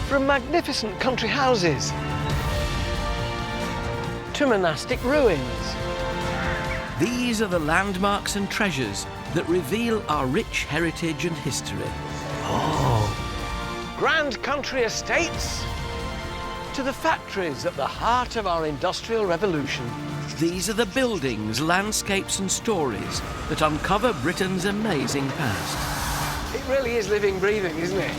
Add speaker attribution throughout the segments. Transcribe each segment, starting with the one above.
Speaker 1: From magnificent country houses to monastic ruins.
Speaker 2: These are the landmarks and treasures that reveal our rich heritage and history.
Speaker 1: Grand country estates to the factories at the heart of our industrial revolution.
Speaker 2: These are the buildings, landscapes and stories that uncover Britain's amazing past.
Speaker 1: It really is living, breathing, isn't it?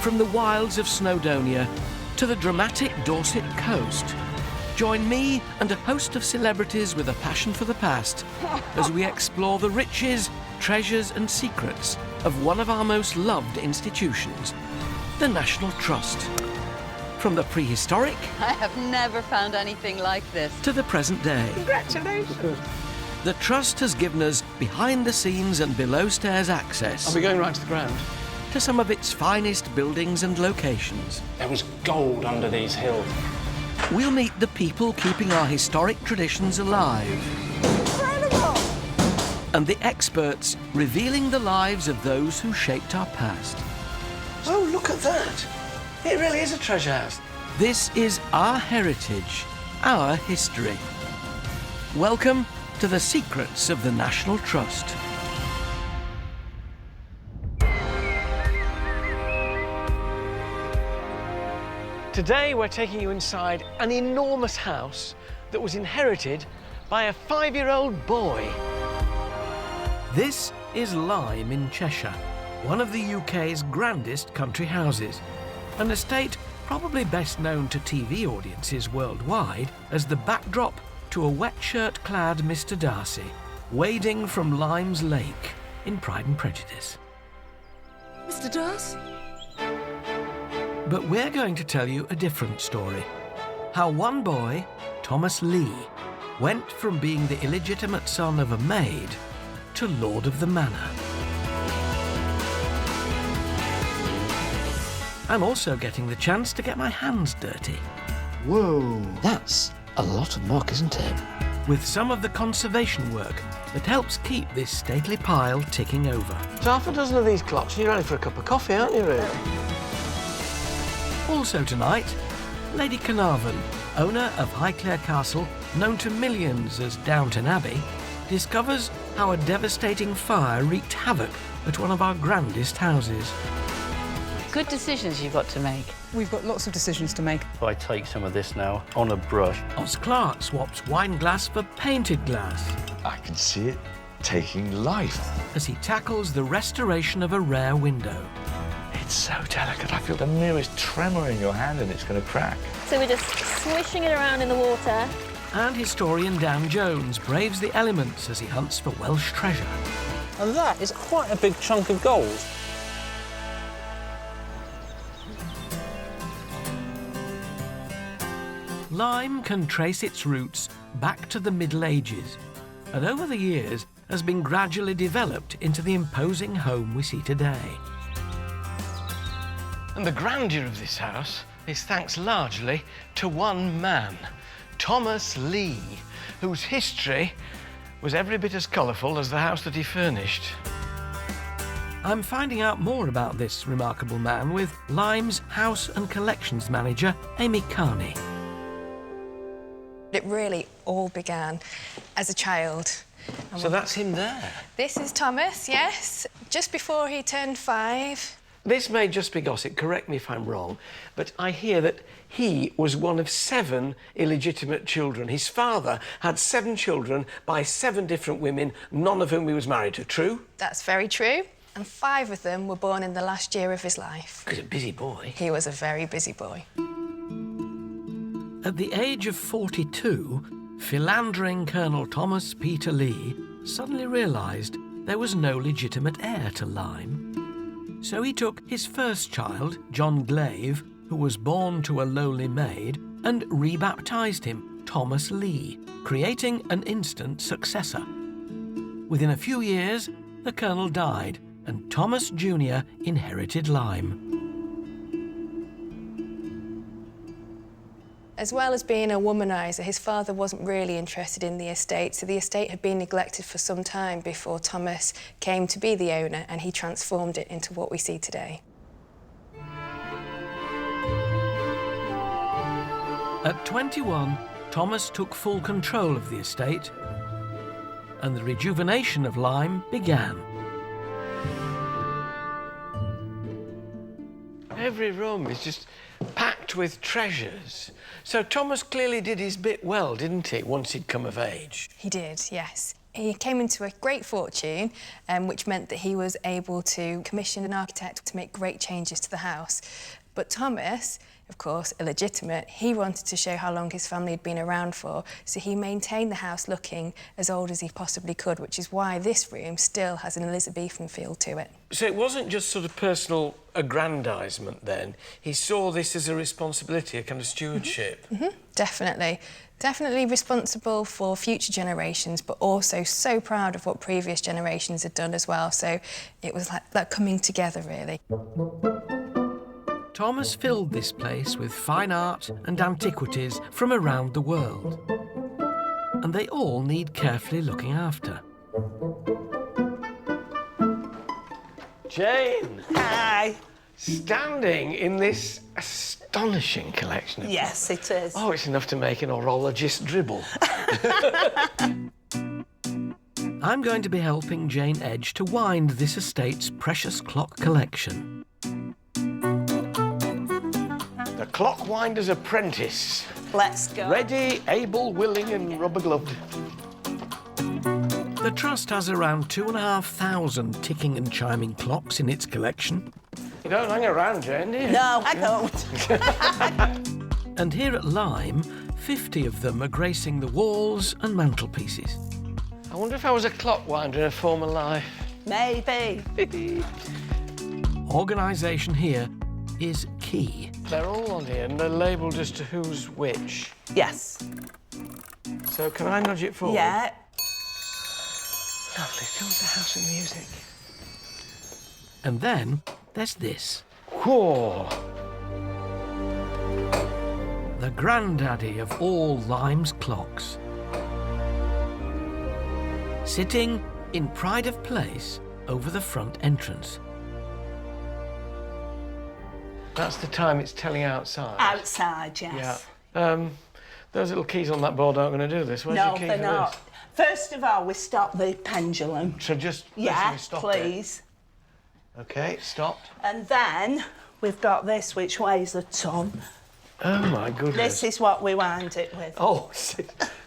Speaker 2: From the wilds of Snowdonia to the dramatic Dorset coast, join me and a host of celebrities with a passion for the past as we explore the riches, treasures and secrets of one of our most loved institutions, the National Trust. From the prehistoric...
Speaker 3: I have never found anything like this.
Speaker 2: ...to the present day.
Speaker 1: Congratulations!
Speaker 2: The Trust has given us behind-the-scenes and below-stairs access...
Speaker 1: Are we going right to the ground?
Speaker 2: ...to some of its finest buildings and locations.
Speaker 4: There was gold under these hills.
Speaker 2: We'll meet the people keeping our historic traditions alive.
Speaker 3: Incredible!
Speaker 2: And the experts revealing the lives of those who shaped our past.
Speaker 1: Oh, look at that! It really is a treasure house.
Speaker 2: This is our heritage, our history. Welcome to the secrets of the National Trust.
Speaker 1: Today we're taking you inside an enormous house that was inherited by a 5-year-old boy.
Speaker 2: This is Lyme in Cheshire, one of the UK's grandest country houses. An estate probably best known to TV audiences worldwide as the backdrop to a wet shirt-clad Mr. Darcy wading from Lyme's Lake in Pride and Prejudice.
Speaker 3: Mr. Darcy?
Speaker 2: But we're going to tell you a different story. How one boy, Thomas Lee, went from being the illegitimate son of a maid to Lord of the Manor. I'm also getting the chance to get my hands dirty.
Speaker 1: Whoa, that's a lot of muck, isn't it?
Speaker 2: With some of the conservation work that helps keep this stately pile ticking over.
Speaker 1: So half a dozen of these clocks and you're ready for a cup of coffee, aren't you, really?
Speaker 2: Also tonight, Lady Carnarvon, owner of Highclere Castle, known to millions as Downton Abbey, discovers how a devastating fire wreaked havoc at one of our grandest houses.
Speaker 3: Good decisions you've got to make.
Speaker 5: We've got lots of decisions to make.
Speaker 4: If I take some of this now on a brush.
Speaker 2: Oz Clarke swaps wine glass for painted glass
Speaker 6: I can see it taking life.
Speaker 2: as he tackles the restoration of a rare window.
Speaker 6: It's so delicate. I feel the merest tremor in your hand and it's going to crack.
Speaker 7: So we're just swishing it around in the water.
Speaker 2: And historian Dan Jones braves the elements as he hunts for Welsh treasure.
Speaker 4: And that is quite a big chunk of gold.
Speaker 2: Lyme can trace its roots back to the Middle Ages, and over the years has been gradually developed into the imposing home we see today.
Speaker 1: And the grandeur of this house is thanks largely to one man, Thomas Lee, whose history was every bit as colourful as the house that he furnished.
Speaker 2: I'm finding out more about this remarkable man with Lyme's House and Collections Manager, Amy Carney.
Speaker 8: It really all began as a child.
Speaker 1: So that's him there.
Speaker 8: This is Thomas, yes, just before he turned 5.
Speaker 1: This may just be gossip, correct me if I'm wrong, but I hear that he was one of 7 illegitimate children. His father had 7 children by 7 different women, none of whom he was married to. True?
Speaker 8: That's very true. And 5 of them were born in the last year of his life.
Speaker 1: He was a busy boy.
Speaker 8: He was a very busy boy.
Speaker 2: At the age of 42, philandering Colonel Thomas Peter Lee suddenly realised there was no legitimate heir to Lyme. So he took his first child, John Glaive, who was born to a lowly maid, and rebaptised him Thomas Lee, creating an instant successor. Within a few years, the colonel died, and Thomas Jr. inherited Lyme.
Speaker 8: As well as being a womaniser, his father wasn't really interested in the estate, so the estate had been neglected for some time before Thomas came to be the owner, and he transformed it into what we see today.
Speaker 2: At 21, Thomas took full control of the estate, and the rejuvenation of Lyme began.
Speaker 1: Every room is just packed with treasures. So Thomas clearly did his bit well, didn't he, once he'd come of age?
Speaker 8: He did, yes. He came into a great fortune, which meant that he was able to commission an architect to make great changes to the house. But Thomas, of course, illegitimate, he wanted to show how long his family had been around for, so he maintained the house looking as old as he possibly could, which is why this room still has an Elizabethan feel to it.
Speaker 1: So it wasn't just sort of personal aggrandisement then. He saw this as a responsibility, a kind of stewardship.
Speaker 8: Definitely. Definitely responsible for future generations, but also so proud of what previous generations had done as well. So it was like that coming together, really.
Speaker 2: Thomas filled this place with fine art and antiquities from around the world. And they all need carefully looking after.
Speaker 1: Jane!
Speaker 9: Hi.
Speaker 1: Standing in this astonishing collection of...
Speaker 9: Yes, it is.
Speaker 1: Oh, it's enough to make an horologist dribble.
Speaker 2: I'm going to be helping Jane Edge to wind this estate's precious clock collection.
Speaker 1: The clock winder's apprentice.
Speaker 9: Let's go.
Speaker 1: Ready, able, willing and rubber-gloved.
Speaker 2: The Trust has around 2,500 ticking and chiming clocks in its collection.
Speaker 1: You don't hang around, Jane, do you?
Speaker 9: No, I don't.
Speaker 2: And here at Lyme, 50 of them are gracing the walls and mantelpieces.
Speaker 1: I wonder if I was a clock winder in a former life.
Speaker 9: Maybe.
Speaker 2: Organisation here is key.
Speaker 1: They're all on here and they're labelled as to who's which.
Speaker 9: Yes.
Speaker 1: So can I nudge it forward?
Speaker 9: Yeah.
Speaker 1: Lovely, fills the house with music.
Speaker 2: And then there's this.
Speaker 1: Whoa!
Speaker 2: The granddaddy of all Lyme's clocks. Sitting in pride of place over the front entrance.
Speaker 1: That's the time it's telling outside.
Speaker 9: Outside, yes.
Speaker 1: Yeah. Those little keys on that board aren't going to do this. Where's
Speaker 9: No,
Speaker 1: your key
Speaker 9: they're
Speaker 1: for
Speaker 9: not.
Speaker 1: this?
Speaker 9: First of all, we stop the pendulum.
Speaker 1: So just
Speaker 9: Yeah,
Speaker 1: basically stop
Speaker 9: please.
Speaker 1: it. OK, stopped.
Speaker 9: And then we've got this, which weighs a ton.
Speaker 1: Oh, my goodness.
Speaker 9: This is what we wind it with.
Speaker 1: Oh, this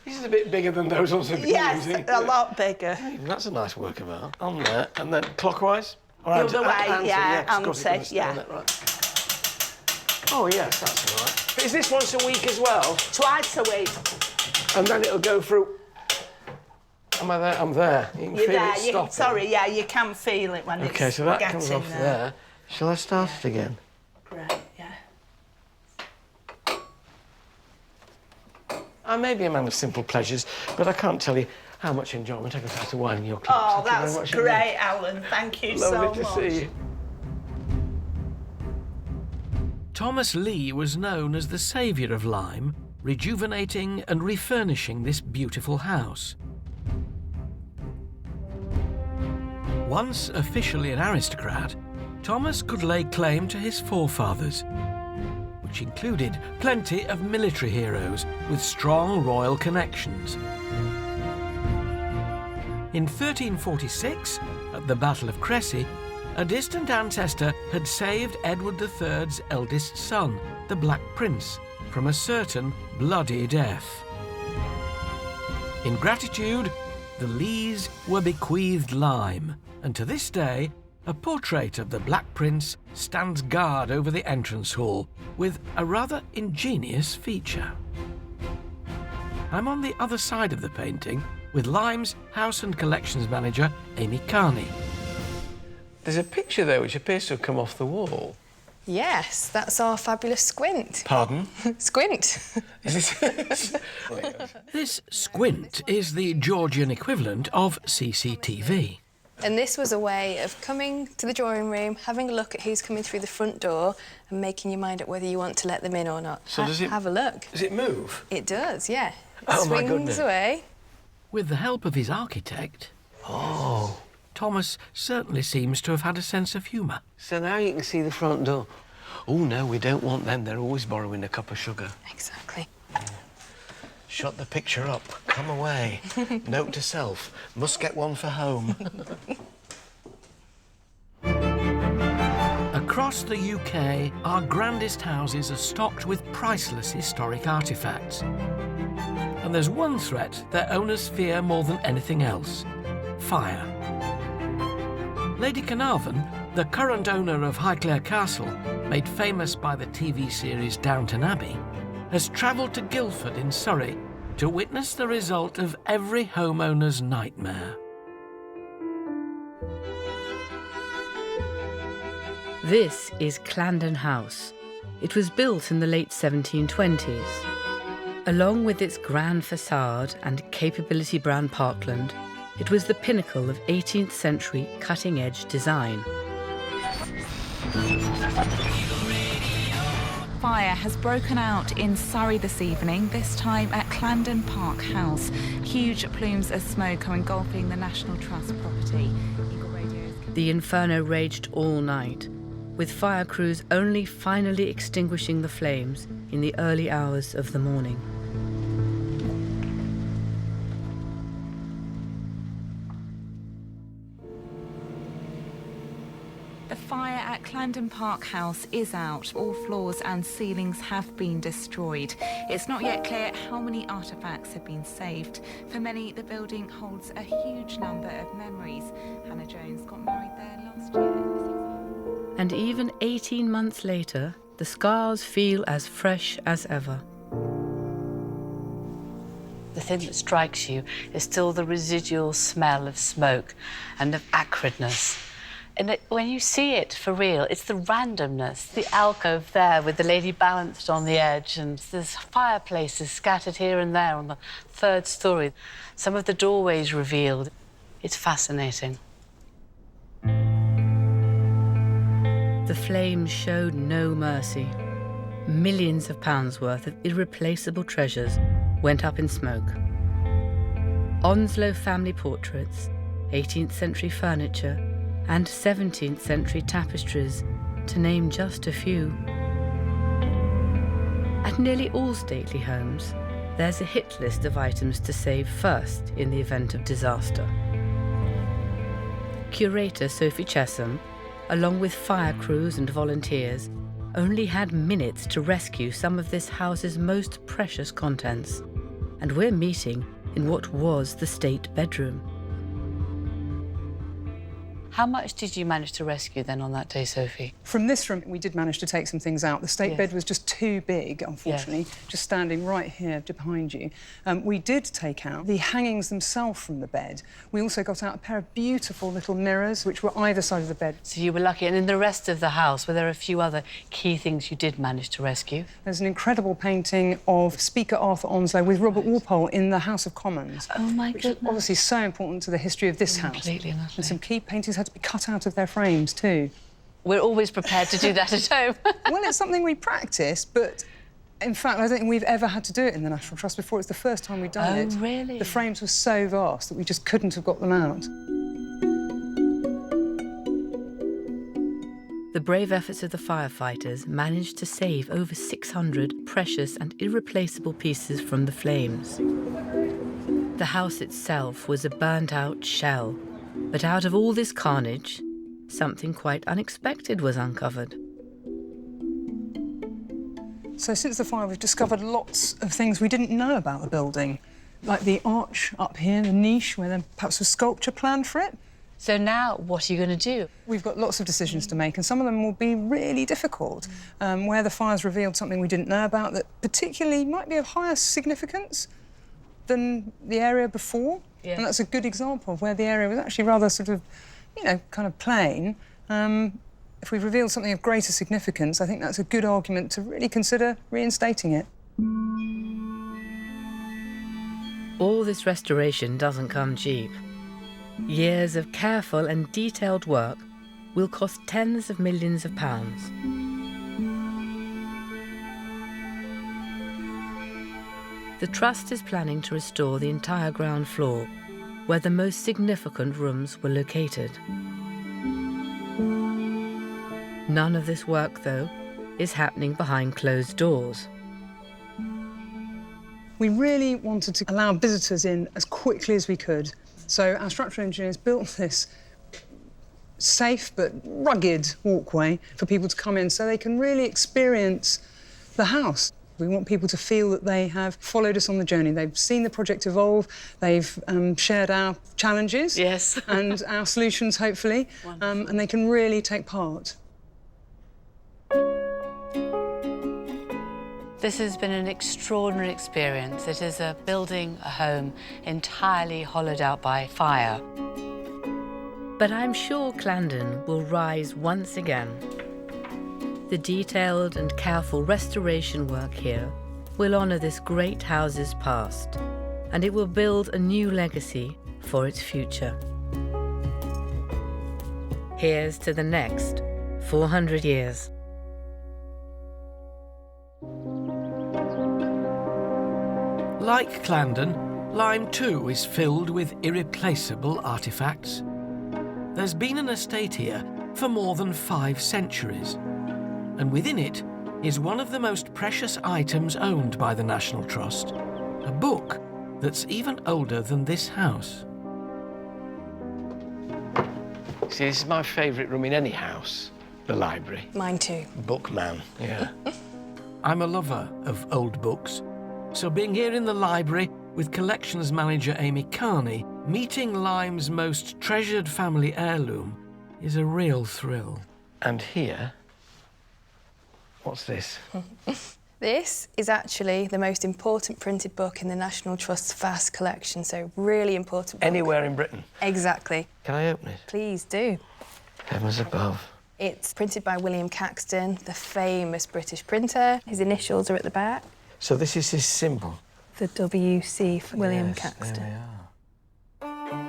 Speaker 1: is a bit bigger than those ones we've been
Speaker 9: Yes,
Speaker 1: using.
Speaker 9: a lot bigger.
Speaker 1: That's a nice work of art. On there, and then clockwise? Or
Speaker 9: The other way, yeah,
Speaker 1: 'cause of course it
Speaker 9: anti,
Speaker 1: doesn't stay on it, right. Oh, yes, that's all right. But is this once a week as well?
Speaker 9: Twice a week.
Speaker 1: And then it'll go through... Am I there? I'm there. You can
Speaker 9: You're
Speaker 1: feel
Speaker 9: there.
Speaker 1: it stopping.
Speaker 9: Sorry, yeah, you can feel it when it's
Speaker 1: OK, so that
Speaker 9: getting
Speaker 1: comes off there. Shall I start it again?
Speaker 9: Great, yeah.
Speaker 1: I may be a man of simple pleasures, but I can't tell you how much enjoyment I get out of winding your clocks.
Speaker 9: Oh,
Speaker 1: Thank you very
Speaker 9: that's
Speaker 1: much
Speaker 9: great,
Speaker 1: indeed.
Speaker 9: Alan. Thank you so
Speaker 1: Lovely
Speaker 9: much.
Speaker 1: to see you.
Speaker 2: Thomas Lee was known as the saviour of Lyme, rejuvenating and refurnishing this beautiful house. Once officially an aristocrat, Thomas could lay claim to his forefathers, which included plenty of military heroes with strong royal connections. In 1346, at the Battle of Crecy, a distant ancestor had saved Edward III's eldest son, the Black Prince, from a certain bloody death. In gratitude, the Lees were bequeathed Lyme, and to this day, a portrait of the Black Prince stands guard over the entrance hall with a rather ingenious feature. I'm on the other side of the painting with Lyme's House and Collections Manager, Amy Carney.
Speaker 1: There's a picture there which appears to have come off the wall.
Speaker 8: Yes, that's our fabulous squint.
Speaker 1: Pardon?
Speaker 8: Squint.
Speaker 1: Is this...
Speaker 2: This squint is the Georgian equivalent of CCTV.
Speaker 8: And this was a way of coming to the drawing room, having a look at who's coming through the front door and making your mind up whether you want to let them in or not.
Speaker 1: So does it...
Speaker 8: Have a look.
Speaker 1: Does it move?
Speaker 8: It does, yeah. It
Speaker 1: Oh, my
Speaker 8: swings
Speaker 1: goodness.
Speaker 8: away.
Speaker 2: With the help of his architect,
Speaker 1: Oh.
Speaker 2: Thomas certainly seems to have had a sense of humour.
Speaker 1: So now you can see the front door. Oh, no, we don't want them. They're always borrowing a cup of sugar.
Speaker 8: Exactly.
Speaker 1: Shut the picture up. Come away. Note to self. Must get one for home.
Speaker 2: Across the UK, our grandest houses are stocked with priceless historic artefacts. And there's one threat their owners fear more than anything else: fire. Lady Carnarvon, the current owner of Highclere Castle, made famous by the TV series Downton Abbey, has travelled to Guildford in Surrey to witness the result of every homeowner's nightmare.
Speaker 10: This is Clandon House. It was built in the late 1720s. Along with its grand facade and capability brown parkland, it was the pinnacle of 18th century cutting-edge design.
Speaker 11: Fire has broken out in Surrey this evening, this time at Clandon Park House. Huge plumes of smoke are engulfing the National Trust property.
Speaker 10: The inferno raged all night, with fire crews only finally extinguishing the flames in the early hours of the morning.
Speaker 11: The fire at Clandon Park House is out. All floors and ceilings have been destroyed. It's not yet clear how many artefacts have been saved. For many, the building holds a huge number of memories. Hannah Jones got married there last year.
Speaker 10: And even 18 months later, the scars feel as fresh as ever.
Speaker 3: The thing that strikes you is still the residual smell of smoke and of acridness. And when you see it for real, it's the randomness. The alcove there with the lady balanced on the edge, and there's fireplaces scattered here and there on the third story. Some of the doorways revealed. It's fascinating.
Speaker 10: The flames showed no mercy. Millions of pounds worth of irreplaceable treasures went up in smoke. Onslow family portraits, 18th century furniture, and 17th century tapestries, to name just a few. At nearly all stately homes, there's a hit list of items to save first in the event of disaster. Curator Sophie Chesham, along with fire crews and volunteers, only had minutes to rescue some of this house's most precious contents. And we're meeting in what was the state bedroom.
Speaker 3: How much did you manage to rescue then on that day, Sophie?
Speaker 5: From this room, we did manage to take some things out. The state bed was just too big, unfortunately, just standing right here behind you. We did take out the hangings themselves from the bed. We also got out a pair of beautiful little mirrors, which were either side of the bed.
Speaker 3: So you were lucky. And in the rest of the house, were there a few other key things you did manage to rescue?
Speaker 5: There's an incredible painting of Speaker Arthur Onslow with Robert Walpole in the House of Commons.
Speaker 3: Oh, my
Speaker 5: which
Speaker 3: goodness.
Speaker 5: is obviously so important to the history of this house.
Speaker 3: Completely and utterly.
Speaker 5: And some key paintings had to be cut out of their frames too.
Speaker 3: We're always prepared to do that at home.
Speaker 5: Well, it's something we practice, but in fact, I don't think we've ever had to do it in the National Trust before. It's the first time we've done it.
Speaker 3: Oh, really?
Speaker 5: The frames were so vast that we just couldn't have got them out.
Speaker 10: The brave efforts of the firefighters managed to save over 600 precious and irreplaceable pieces from the flames. The house itself was a burnt-out shell, but out of all this carnage, something quite unexpected was uncovered.
Speaker 5: So since the fire, we've discovered lots of things we didn't know about the building, like the arch up here, the niche, where there perhaps was sculpture planned for it.
Speaker 3: So now, what are you going to do?
Speaker 5: We've got lots of decisions to make, and some of them will be really difficult, where the fire's revealed something we didn't know about that particularly might be of higher significance than the area before.
Speaker 3: Yeah.
Speaker 5: And that's a good example of where the area was actually rather sort of, you know, kind of plain. If we've revealed something of greater significance, I think that's a good argument to really consider reinstating it.
Speaker 10: All this restoration doesn't come cheap. Years of careful and detailed work will cost tens of millions of pounds. The Trust is planning to restore the entire ground floor, where the most significant rooms were located. None of this work, though, is happening behind closed doors.
Speaker 5: We really wanted to allow visitors in as quickly as we could. So our structural engineers built this safe but rugged walkway for people to come in so they can really experience the house. We want people to feel that they have followed us on the journey. They've seen the project evolve, they've shared our challenges and our solutions, hopefully, and they can really take part.
Speaker 3: This has been an extraordinary experience. It is building a home entirely hollowed out by fire.
Speaker 10: But I'm sure Clandon will rise once again. The detailed and careful restoration work here will honour this great house's past, and it will build a new legacy for its future. Here's to the next 400 years.
Speaker 2: Like Clandon, Lyme too is filled with irreplaceable artefacts. There's been an estate here for more than 5 centuries, and within it is one of the most precious items owned by the National Trust, a book that's even older than this house.
Speaker 1: See, this is my favourite room in any house, the library.
Speaker 8: Mine too.
Speaker 1: Bookman, yeah.
Speaker 2: I'm a lover of old books, so being here in the library with collections manager Amy Carney, meeting Lyme's most treasured family heirloom is a real thrill.
Speaker 1: And here, what's this?
Speaker 8: This is actually the most important printed book in the National Trust's vast collection, so really important book.
Speaker 1: Anywhere in Britain?
Speaker 8: Exactly.
Speaker 1: Can I open it?
Speaker 8: Please do.
Speaker 1: Heavens above.
Speaker 8: It's printed by William Caxton, the famous British printer. His initials are at the back.
Speaker 1: So this is his symbol?
Speaker 8: The WC for William Caxton.
Speaker 1: There we are.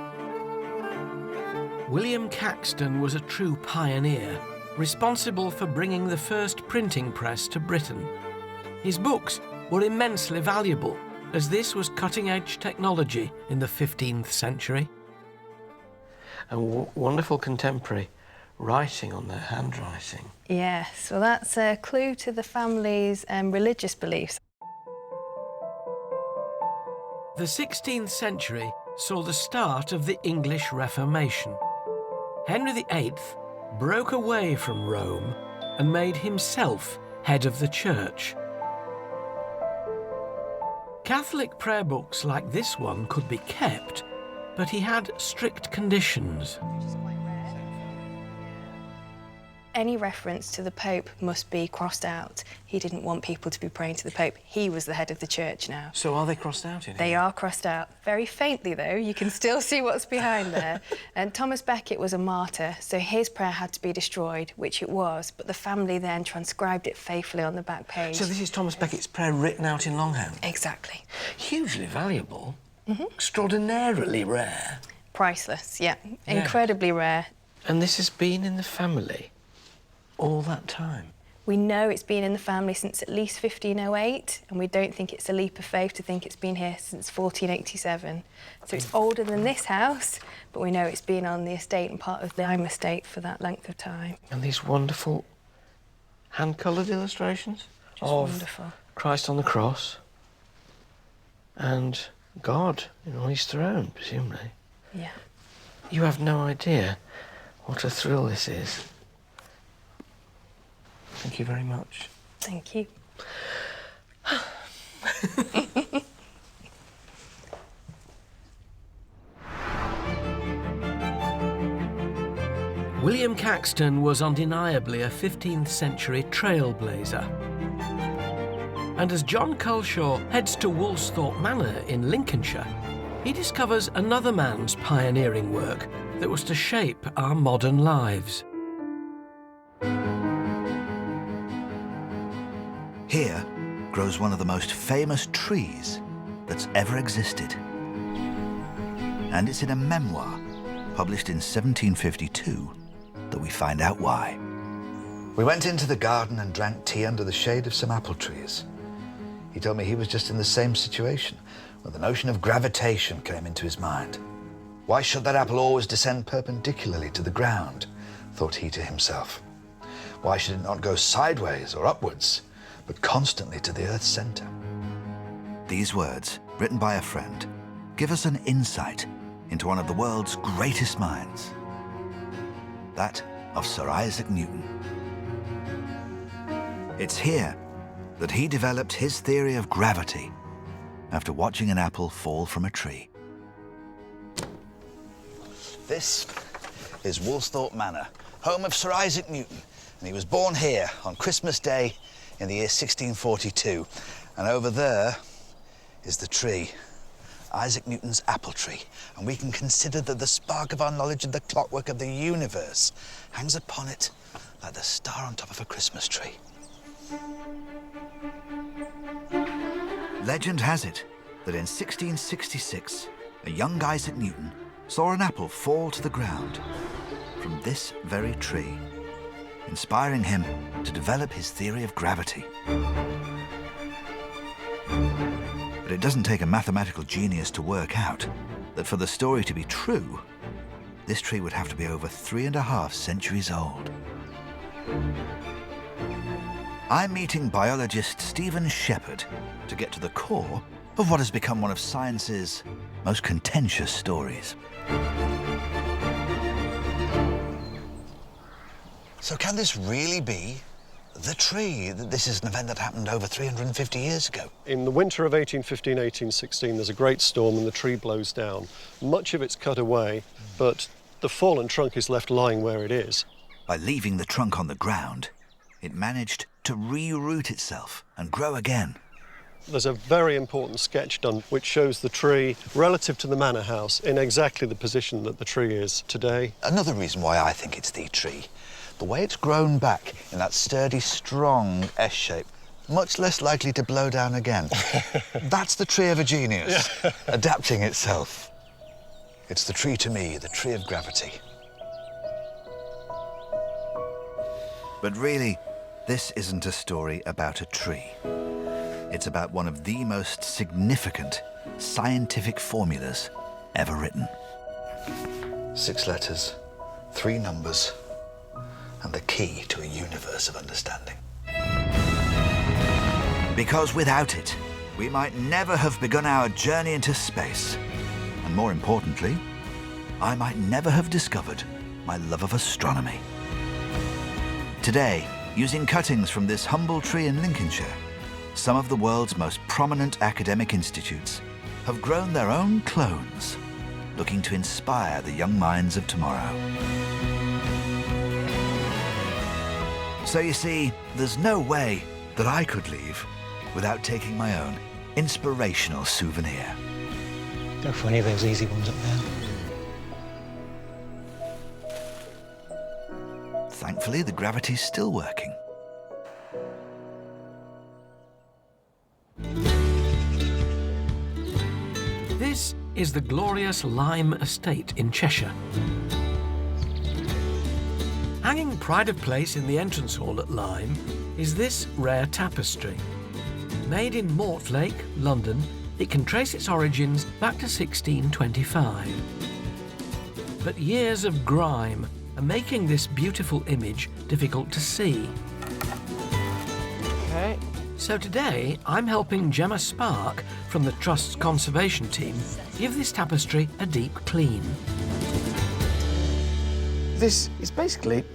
Speaker 2: William Caxton was a true pioneer, responsible for bringing the first printing press to Britain. His books were immensely valuable, as this was cutting-edge technology in the 15th century.
Speaker 1: And wonderful contemporary writing on their handwriting.
Speaker 8: Yes, well, that's a clue to the family's religious beliefs.
Speaker 2: The 16th century saw the start of the English Reformation. Henry VIII broke away from Rome and made himself head of the church. Catholic prayer books like this one could be kept, but he had strict conditions.
Speaker 8: Any reference to the Pope must be crossed out. He didn't want people to be praying to the Pope. He was the head of the church now.
Speaker 1: So are they crossed out in here?
Speaker 8: They are crossed out. Very faintly, though. You can still see what's behind there. And Thomas Becket was a martyr, so his prayer had to be destroyed, which it was, but the family then transcribed it faithfully on the back page.
Speaker 1: So this is Thomas Becket's prayer written out in longhand?
Speaker 8: Exactly.
Speaker 1: Hugely valuable. Extraordinarily rare.
Speaker 8: Priceless, yeah. Incredibly rare.
Speaker 1: And this has been in the family all that time?
Speaker 8: We know it's been in the family since at least 1508, and we don't think it's a leap of faith to think it's been here since 1487. So it's older than this house, but we know it's been on the estate and part of the Lyme estate for that length of time.
Speaker 1: And these wonderful hand-coloured illustrations of
Speaker 8: wonderful.
Speaker 1: Christ on the cross and God on his throne, presumably.
Speaker 8: Yeah.
Speaker 1: You have no idea what a thrill this is. Thank you very much.
Speaker 8: Thank you.
Speaker 2: William Caxton was undeniably a 15th century trailblazer. And as John Culshaw heads to Woolsthorpe Manor in Lincolnshire, he discovers another man's pioneering work that was to shape our modern lives.
Speaker 12: Here grows one of the most famous trees that's ever existed. And it's in a memoir published in 1752 that we find out why.
Speaker 13: We went into the garden and drank tea under the shade of some apple trees. He told me he was just in the same situation when the notion of gravitation came into his mind. Why should that apple always descend perpendicularly to the ground, thought he to himself. Why should it not go sideways or upwards, but constantly to the Earth's centre?
Speaker 12: These words, written by a friend, give us an insight into one of the world's greatest minds, that of Sir Isaac Newton. It's here that he developed his theory of gravity after watching an apple fall from a tree.
Speaker 13: This is Woolsthorpe Manor, home of Sir Isaac Newton, and he was born here on Christmas Day in the year 1642. And over there is the tree, Isaac Newton's apple tree, and we can consider that the spark of our knowledge of the clockwork of the universe hangs upon it like the star on top of a Christmas tree.
Speaker 12: Legend has it that in 1666, a young Isaac Newton saw an apple fall to the ground from this very tree, inspiring him to develop his theory of gravity. But it doesn't take a mathematical genius to work out that for the story to be true, this tree would have to be over 3.5 centuries old. I'm meeting biologist Stephen Shepherd to get to the core of what has become one of science's most contentious stories.
Speaker 13: So can this really be the tree? This is an event that happened over 350 years ago.
Speaker 14: In the winter of 1815, 1816, there's a great storm and the tree blows down. Much of it's cut away, but the fallen trunk is left lying where it is.
Speaker 12: By leaving the trunk on the ground, it managed to re-root itself and grow again.
Speaker 14: There's a very important sketch done which shows the tree relative to the manor house in exactly the position that the tree is today.
Speaker 13: Another reason why I think it's the tree, the way it's grown back in that sturdy, strong S shape, much less likely to blow down again. That's the tree of a genius, adapting itself. It's the tree to me, the tree of gravity.
Speaker 12: But really, this isn't a story about a tree. It's about one of the most significant scientific formulas ever written.
Speaker 13: 6 letters, 3 numbers, and the key to a universe of understanding.
Speaker 12: Because without it, we might never have begun our journey into space. And more importantly, I might never have discovered my love of astronomy. Today, using cuttings from this humble tree in Lincolnshire, some of the world's most prominent academic institutes have grown their own clones, looking to inspire the young minds of tomorrow. So you see, there's no way that I could leave without taking my own inspirational souvenir.
Speaker 4: Go for any of those easy ones up there.
Speaker 12: Thankfully, the gravity's still working.
Speaker 2: This is the glorious Lyme Estate in Cheshire. Hanging pride of place in the entrance hall at Lyme is this rare tapestry. Made in Mortlake, London, it can trace its origins back to 1625. But years of grime are making this beautiful image difficult to see.
Speaker 1: Okay.
Speaker 2: So today, I'm helping Gemma Spark from the Trust's conservation team give this tapestry a deep clean.
Speaker 1: This is basically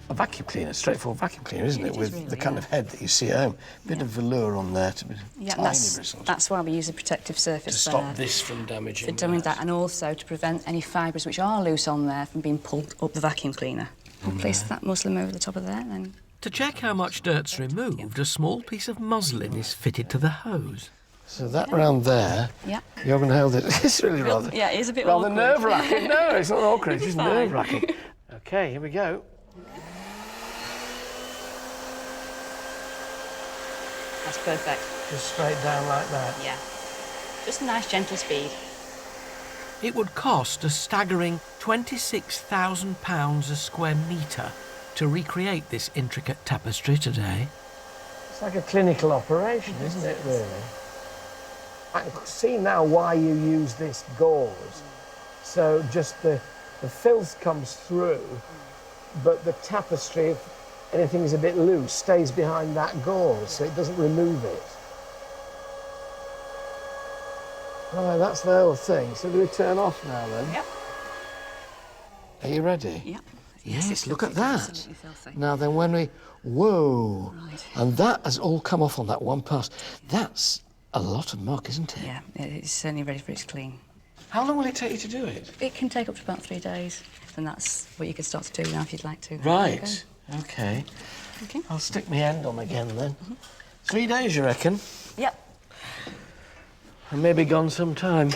Speaker 1: a vacuum cleaner, straightforward vacuum cleaner, isn't it? With
Speaker 15: really,
Speaker 1: the kind of head that you see at home. Bit of velour on there to be tiny bristles.
Speaker 15: That's why we use a protective surface
Speaker 1: To stop this from damaging
Speaker 15: For doing that, and also to prevent any fibres which are loose on there from being pulled up the vacuum cleaner. I'll place that muslin over the top of there, then.
Speaker 2: To check how much dirt's removed, a small piece of muslin is fitted to the hose.
Speaker 1: So that round there,
Speaker 15: yeah.
Speaker 1: You're going to hold it. It's really rather...
Speaker 15: Yeah, it is a bit
Speaker 1: rather
Speaker 15: awkward.
Speaker 1: nerve-wracking. No, it's not awkward, it's just
Speaker 15: Fine.
Speaker 1: nerve-wracking. OK, here we go.
Speaker 15: That's perfect.
Speaker 1: Just straight down like that.
Speaker 15: Yeah. Just a nice, gentle speed.
Speaker 2: It would cost a staggering £26,000 a square metre to recreate this intricate tapestry today.
Speaker 1: It's like a clinical operation, isn't it, really? I can see now why you use this gauze. So just the filth comes through, but the tapestry, if anything's a bit loose, stays behind that gauze, so it doesn't remove it. Right, that's the whole thing. So do we turn off now then?
Speaker 9: Yep.
Speaker 1: Are you ready?
Speaker 9: Yep.
Speaker 1: Yes, look at that.
Speaker 9: Absolutely filthy.
Speaker 1: Now then, when we... Whoa!
Speaker 9: Right.
Speaker 1: And that has all come off on that one pass. That's a lot of muck, isn't it?
Speaker 15: Yeah, it's certainly ready for it to clean.
Speaker 1: How long will it take you to do it?
Speaker 15: It can take up to about 3 days, and that's what you could start to do now if you'd like to.
Speaker 1: Right. OK.
Speaker 15: Okay.
Speaker 1: I'll stick my end on again then. 3 days, you reckon?
Speaker 15: Yep.
Speaker 1: I may be gone some time.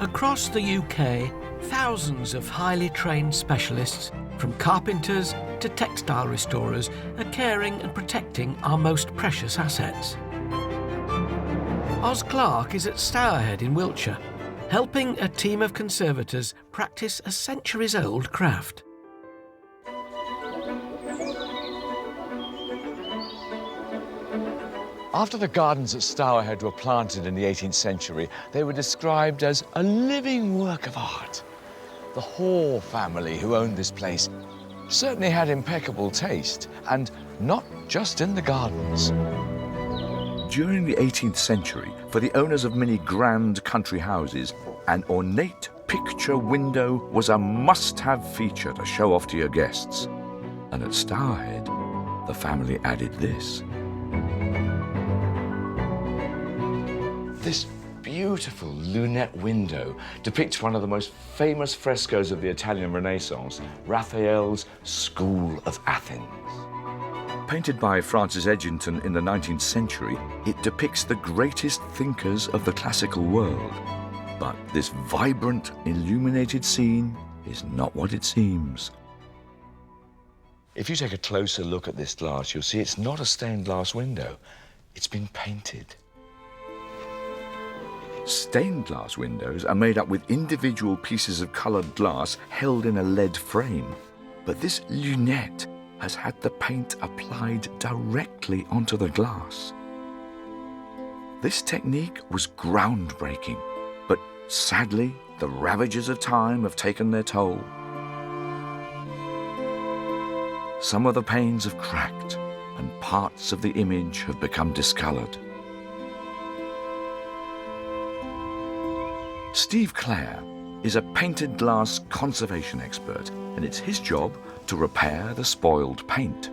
Speaker 2: Across the UK, thousands of highly trained specialists, from carpenters to textile restorers, are caring and protecting our most precious assets. Oz Clarke is at Stourhead in Wiltshire, helping a team of conservators practice a centuries-old craft.
Speaker 6: After the gardens at Stourhead were planted in the 18th century, they were described as a living work of art. The Hall family, who owned this place, certainly had impeccable taste, and not just in the gardens.
Speaker 12: During the 18th century, for the owners of many grand country houses, an ornate picture window was a must-have feature to show off to your guests. And at Stourhead, the family added this.
Speaker 6: This beautiful lunette window depicts one of the most famous frescoes of the Italian Renaissance, Raphael's School of Athens.
Speaker 12: Painted by Francis Edgington in the 19th century, it depicts the greatest thinkers of the classical world. But this vibrant, illuminated scene is not what it seems.
Speaker 6: If you take a closer look at this glass, you'll see it's not a stained glass window. It's been painted.
Speaker 12: Stained glass windows are made up with individual pieces of coloured glass held in a lead frame. But this lunette has had the paint applied directly onto the glass. This technique was groundbreaking, but sadly, the ravages of time have taken their toll. Some of the panes have cracked, and parts of the image have become discoloured. Steve Clare is a painted glass conservation expert, and it's his job to repair the spoiled paint.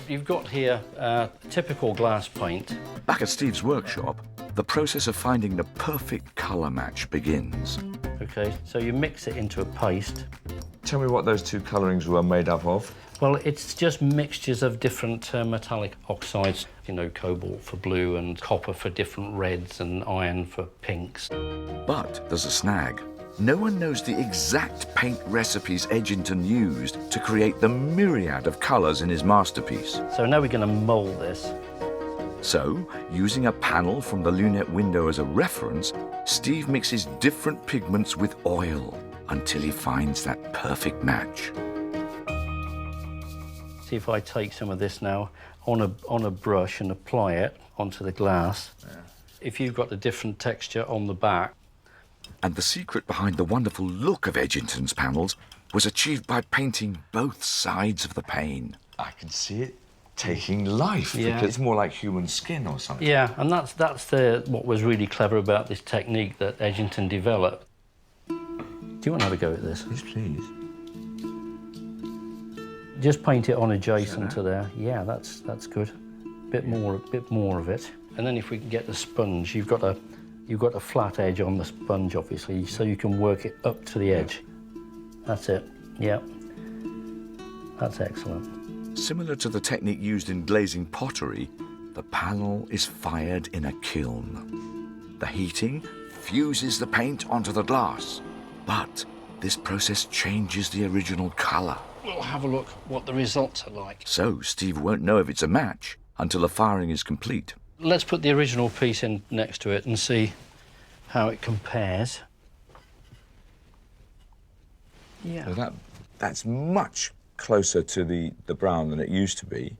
Speaker 16: You've got here typical glass paint.
Speaker 12: Back at Steve's workshop, the process of finding the perfect colour match begins.
Speaker 16: OK, so you mix it into a paste.
Speaker 6: Tell me what those two colourings were made up of.
Speaker 16: Well, it's just mixtures of different metallic oxides. You know, cobalt for blue and copper for different reds and iron for pinks.
Speaker 12: But there's a snag. No one knows the exact paint recipes Edgington used to create the myriad of colours in his masterpiece.
Speaker 16: So now we're going to mould this.
Speaker 12: So, using a panel from the lunette window as a reference, Steve mixes different pigments with oil until he finds that perfect match.
Speaker 16: See if I take some of this now on a brush and apply it onto the glass. Yeah. If you've got a different texture on the back.
Speaker 12: And the secret behind the wonderful look of Edgington's panels was achieved by painting both sides of the pane.
Speaker 6: I can see it taking life.
Speaker 16: Yeah.
Speaker 6: Because it's more like human skin or something.
Speaker 16: Yeah, and that's what was really clever about this technique that Edgington developed. Do you want to have a go at this?
Speaker 6: Yes, please.
Speaker 16: Just paint it on adjacent to there. Yeah, that's good. Bit more of it. And then if we can get the sponge, you've got a flat edge on the sponge, obviously, so you can work it up to the edge. That's it. Yeah. That's excellent.
Speaker 12: Similar to the technique used in glazing pottery, the panel is fired in a kiln. The heating fuses the paint onto the glass, but this process changes the original colour.
Speaker 16: We'll have a look what the results are like.
Speaker 12: So Steve won't know if it's a match until the firing is complete.
Speaker 16: Let's put the original piece in next to it and see how it compares. Yeah.
Speaker 6: So that's much closer to the brown than it used to be.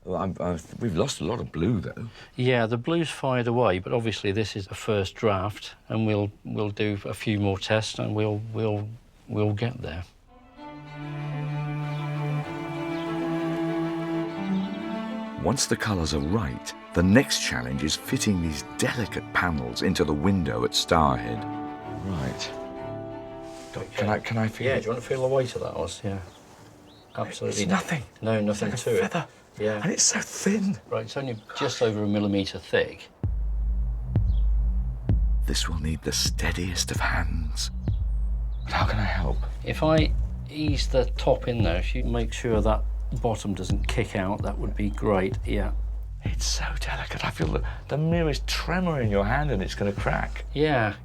Speaker 6: We've lost a lot of blue, though.
Speaker 16: Yeah, the blue's fired away, but obviously this is a first draft, and we'll do a few more tests, and we'll get there.
Speaker 6: Once the colours are right, the next challenge is fitting these delicate panels into the window at Stourhead. Right. Can I feel
Speaker 16: Yeah,
Speaker 6: it?
Speaker 16: do you want to feel the weight of that, Oz? Yeah. Absolutely.
Speaker 6: It's nothing.
Speaker 16: No, nothing
Speaker 6: It's
Speaker 16: to
Speaker 6: like a
Speaker 16: it.
Speaker 6: feather.
Speaker 16: Yeah.
Speaker 6: And it's so thin.
Speaker 16: Right, it's only just over a millimetre thick.
Speaker 6: This will need the steadiest of hands. But how can I help?
Speaker 16: If I ease the top in there, if you make sure that bottom doesn't kick out, that would be great, yeah.
Speaker 6: It's so delicate. I feel the merest tremor in your hand and it's going to crack.
Speaker 16: Yeah.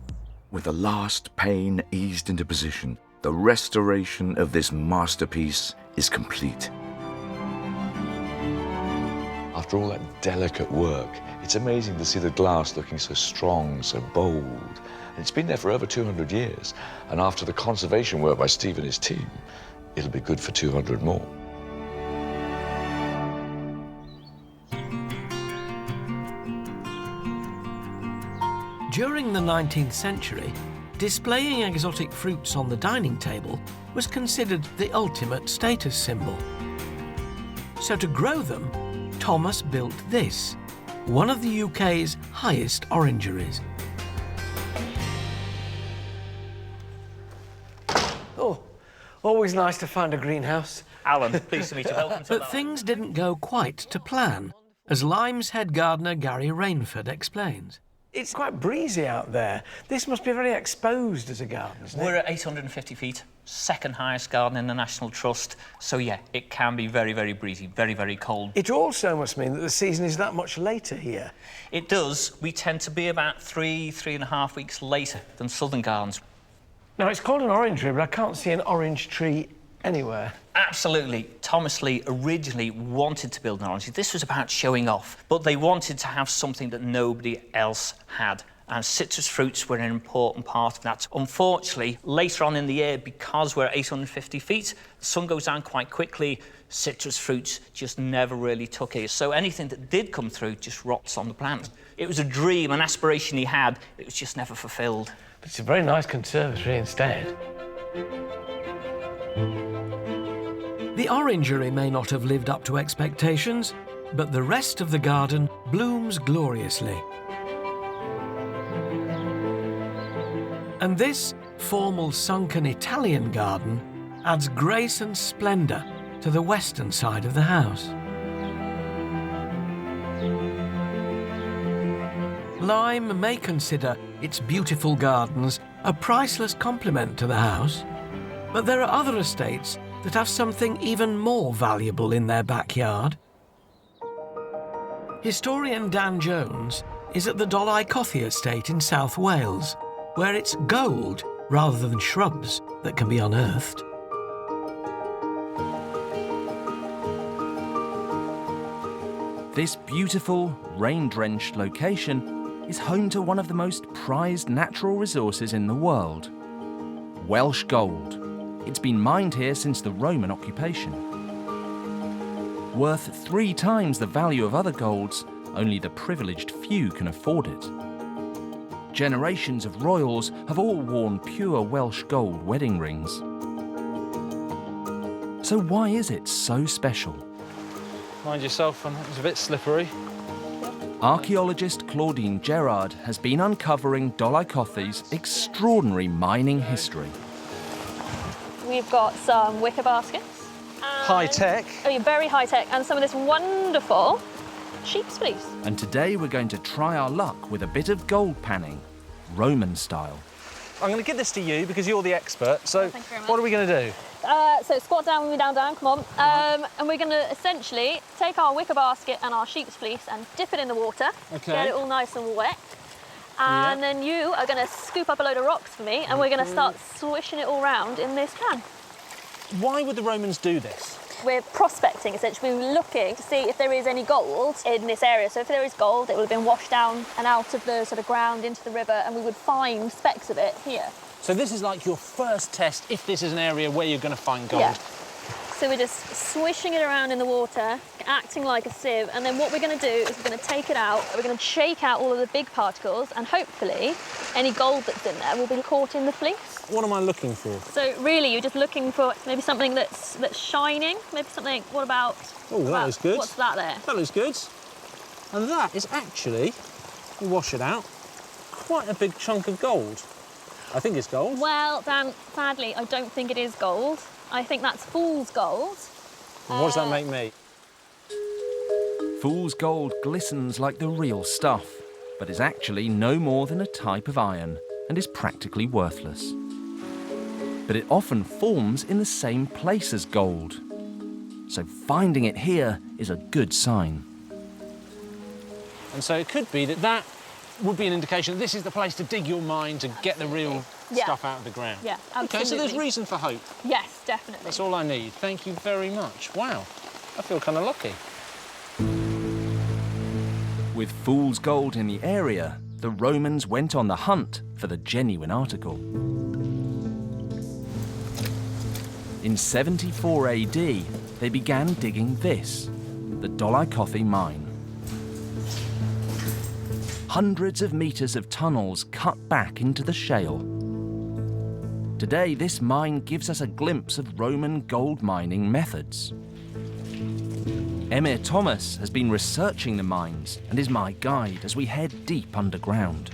Speaker 6: With the last pane eased into position, the restoration of this masterpiece is complete. After all that delicate work, it's amazing to see the glass looking so strong, so bold. And it's been there for over 200 years. And after the conservation work by Steve and his team, it'll be good for 200 more.
Speaker 2: During the 19th century, displaying exotic fruits on the dining table was considered the ultimate status symbol. So to grow them, Thomas built this, one of the UK's highest orangeries.
Speaker 1: Oh, always nice to find a greenhouse.
Speaker 17: Alan, pleased to meet you. Welcome to
Speaker 2: But things didn't go quite to plan, as Lyme's head gardener Gary Rainford explains.
Speaker 1: It's quite breezy out there. This must be very exposed as a garden, isn't it?
Speaker 17: We're at 850 feet, second highest garden in the National Trust. So, yeah, it can be very, very breezy, very, very cold.
Speaker 1: It also must mean that the season is that much later here.
Speaker 17: It does. We tend to be about 3.5 weeks later than southern gardens.
Speaker 1: Now, it's called an orangery, but I can't see an orange tree anywhere.
Speaker 17: Absolutely. Thomas Lee originally wanted to build an orangery. This was about showing off, but they wanted to have something that nobody else had. And citrus fruits were an important part of that. Unfortunately, later on in the year, because we're at 850 feet, the sun goes down quite quickly, citrus fruits just never really took it. So anything that did come through just rots on the plant. It was a dream, an aspiration he had, it was just never fulfilled.
Speaker 1: But it's a very nice conservatory instead.
Speaker 2: The orangery may not have lived up to expectations, but the rest of the garden blooms gloriously. And this formal sunken Italian garden adds grace and splendour to the western side of the house. Lyme may consider its beautiful gardens a priceless compliment to the house, but there are other estates that have something even more valuable in their backyard. Historian Dan Jones is at the Dolycothy estate in South Wales, where it's gold rather than shrubs that can be unearthed.
Speaker 18: This beautiful, rain-drenched location is home to one of the most prized natural resources in the world, Welsh gold. It's been mined here since the Roman occupation. Worth 3 times the value of other golds, only the privileged few can afford it. Generations of royals have all worn pure Welsh gold wedding rings. So why is it so special?
Speaker 19: Mind yourself, it's a bit slippery.
Speaker 18: Archaeologist Claudine Gerard has been uncovering Dolycothy's extraordinary mining history.
Speaker 7: We've got some wicker baskets.
Speaker 19: High tech.
Speaker 7: Oh, yeah, very high tech. And some of this wonderful sheep's fleece.
Speaker 18: And today we're going to try our luck with a bit of gold panning, Roman style.
Speaker 19: I'm going to give this to you because you're the expert. So
Speaker 7: Thank you very much.
Speaker 19: what are we going to do?
Speaker 7: So squat down with me, down, come on. And we're going to essentially take our wicker basket and our sheep's fleece and dip it in the water.
Speaker 19: Okay.
Speaker 7: Get it all nice and wet. And then you are going to scoop up a load of rocks for me, and we're going to start swishing it all round in this pan.
Speaker 19: Why would the Romans do this?
Speaker 7: We're prospecting, essentially. We're looking to see if there is any gold in this area. So if there is gold, it will have been washed down and out of the sort of ground into the river, and we would find specks of it here.
Speaker 19: So this is like your first test if this is an area where you're going to find gold.
Speaker 7: Yeah. So we're just swishing it around in the water, acting like a sieve, and then what we're going to do is we're going to take it out, we're going to shake out all of the big particles, and hopefully any gold that's in there will be caught in the fleece.
Speaker 19: What am I looking for?
Speaker 7: So really, you're just looking for maybe something that's shining, maybe something, what about...
Speaker 19: Oh, that looks good.
Speaker 7: What's that there?
Speaker 19: That looks good. And that is actually, we'll wash it out, quite a big chunk of gold. I think it's gold.
Speaker 7: Well, Dan, sadly, I don't think it is gold. I think that's fool's gold.
Speaker 19: And what does that make me?
Speaker 18: Fool's gold glistens like the real stuff, but is actually no more than a type of iron and is practically worthless. But it often forms in the same place as gold. So finding it here is a good sign.
Speaker 19: And so it could be that that would be an indication that this is the place to dig your mine to get the real stuff out of the ground.
Speaker 7: Yeah, absolutely.
Speaker 19: OK, so there's reason for hope.
Speaker 7: Yes, definitely.
Speaker 19: That's all I need. Thank you very much. Wow, I feel kind of lucky.
Speaker 18: With fool's gold in the area, the Romans went on the hunt for the genuine article. In 74 AD, they began digging this, the Dolai mine. Hundreds of metres of tunnels cut back into the shale. Today, this mine gives us a glimpse of Roman gold mining methods. Emir Thomas has been researching the mines and is my guide as we head deep underground.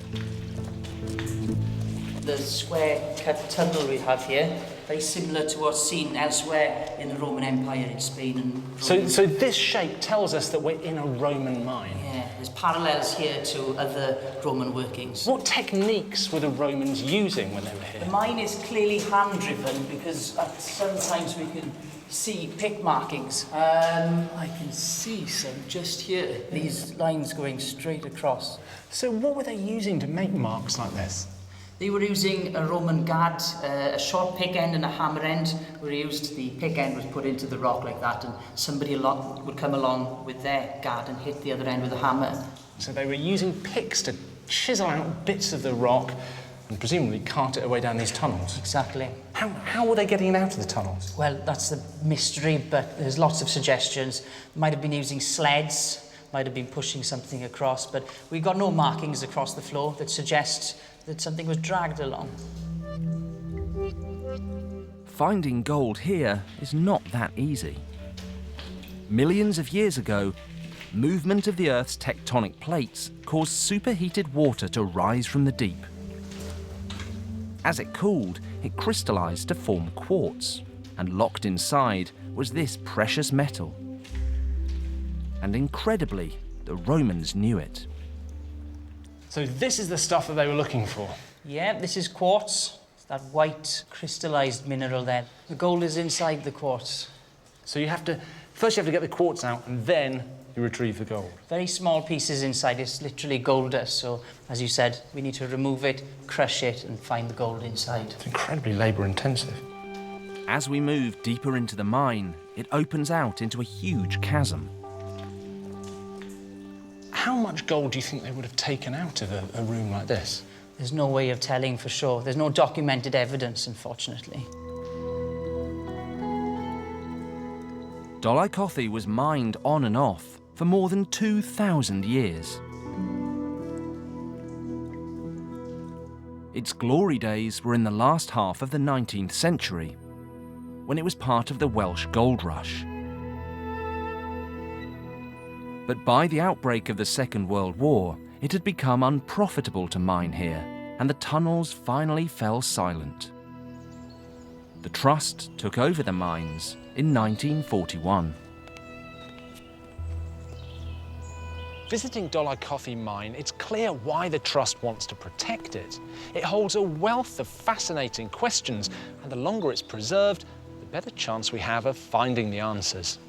Speaker 20: The square-cut tunnel we have here, very similar to what's seen elsewhere in the Roman Empire in Spain and Rome.
Speaker 19: So this shape tells us that we're in a Roman mine?
Speaker 20: Yeah, there's parallels here to other Roman workings.
Speaker 19: What techniques were the Romans using when they were here?
Speaker 20: The mine is clearly hand-driven because sometimes we can see pick markings. I can see some just here. These lines going straight across.
Speaker 19: So what were they using to make marks like this?
Speaker 20: They were using a Roman guard, a short pick end and a hammer end were used. The pick end was put into the rock like that, and somebody would come along with their guard and hit the other end with a hammer.
Speaker 19: So they were using picks to chisel out bits of the rock and presumably cart it away down these tunnels.
Speaker 20: Exactly.
Speaker 19: How were they getting it out of the tunnels?
Speaker 20: Well, that's the mystery, but there's lots of suggestions. Might have been using sleds, might have been pushing something across, but we've got no markings across the floor that suggest that something was dragged along.
Speaker 18: Finding gold here is not that easy. Millions of years ago, movement of the Earth's tectonic plates caused superheated water to rise from the deep. As it cooled, it crystallized to form quartz, and locked inside was this precious metal. And incredibly, the Romans knew it.
Speaker 19: So this is the stuff that they were looking for?
Speaker 20: Yeah, this is quartz. It's that white crystallized mineral there. The gold is inside the quartz.
Speaker 19: So first you have to get the quartz out and then you retrieve the gold?
Speaker 20: Very small pieces inside. It's literally gold dust. So, as you said, we need to remove it, crush it and find the gold inside.
Speaker 19: It's incredibly labour intensive.
Speaker 18: As we move deeper into the mine, it opens out into a huge chasm.
Speaker 19: How much gold do you think they would have taken out of a room like this?
Speaker 20: There's no way of telling for sure. There's no documented evidence, unfortunately.
Speaker 18: Dolai was mined on and off for more than 2,000 years. Its glory days were in the last half of the 19th century, when it was part of the Welsh gold rush. But by the outbreak of the Second World War, it had become unprofitable to mine here, and the tunnels finally fell silent. The Trust took over the mines in 1941.
Speaker 19: Visiting Dolai mine, it's clear why the Trust wants to protect it. It holds a wealth of fascinating questions, and the longer it's preserved, the better chance we have of finding the answers.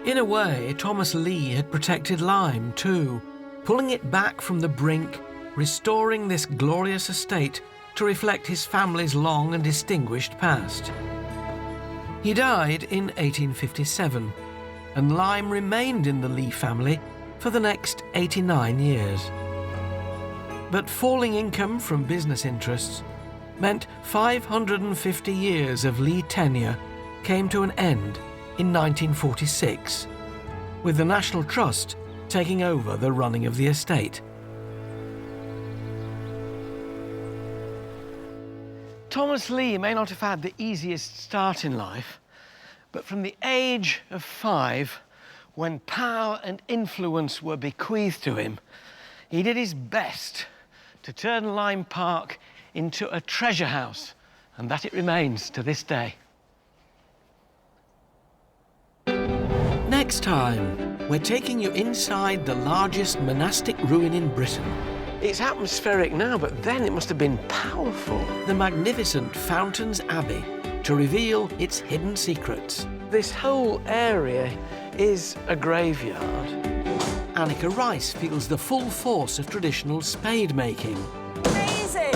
Speaker 2: In a way, Thomas Lee had protected Lyme too, pulling it back from the brink, restoring this glorious estate to reflect his family's long and distinguished past. He died in 1857, and Lyme remained in the Lee family for the next 89 years. But falling income from business interests meant 550 years of Lee tenure came to an end in 1946, with the National Trust taking over the running of the estate. Thomas Lee may not have had the easiest start in life, but from the age of 5, when power and influence were bequeathed to him, he did his best to turn Lyme Park into a treasure house, and that it remains to this day. Next time, we're taking you inside the largest monastic ruin in Britain.
Speaker 1: It's atmospheric now, but then it must have been powerful.
Speaker 2: The magnificent Fountains Abbey, to reveal its hidden secrets.
Speaker 1: This whole area is a graveyard.
Speaker 2: Annika Rice feels the full force of traditional spade making.
Speaker 9: Amazing!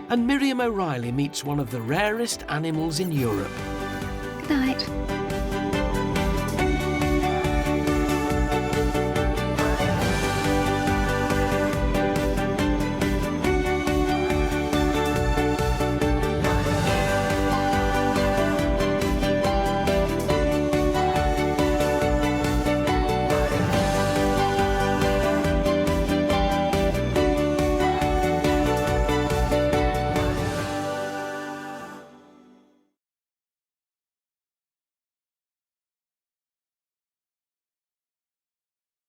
Speaker 2: And Miriam O'Reilly meets one of the rarest animals in Europe.
Speaker 15: Good night.